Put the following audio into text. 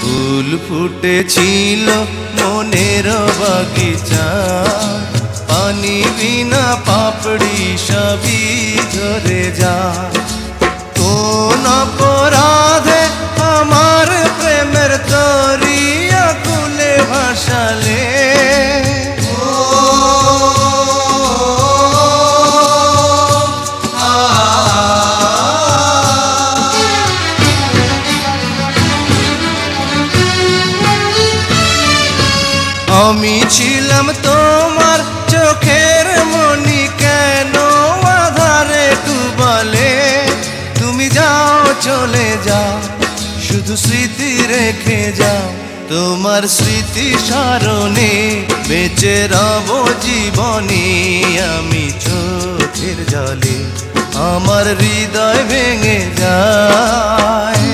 ফুল ফুটেছিল মনের বাগিচা, পানি বিনা পাপড়ি সবই ঝরে যায়। কোন অপরাধে আমার প্রেমের তরি আকুলে ভাসালে, আমি ছিলাম তোমার চোখের মনি, কেন আধারে ডুবালে? তুমি যাও চলে যাও, শুধু স্মৃতি রেখে যাও। তোমার স্মৃতি স্মরণে বেঁচে রব জীবনে। আমি চোখের জলে আমার হৃদয় ভেঙে যায়।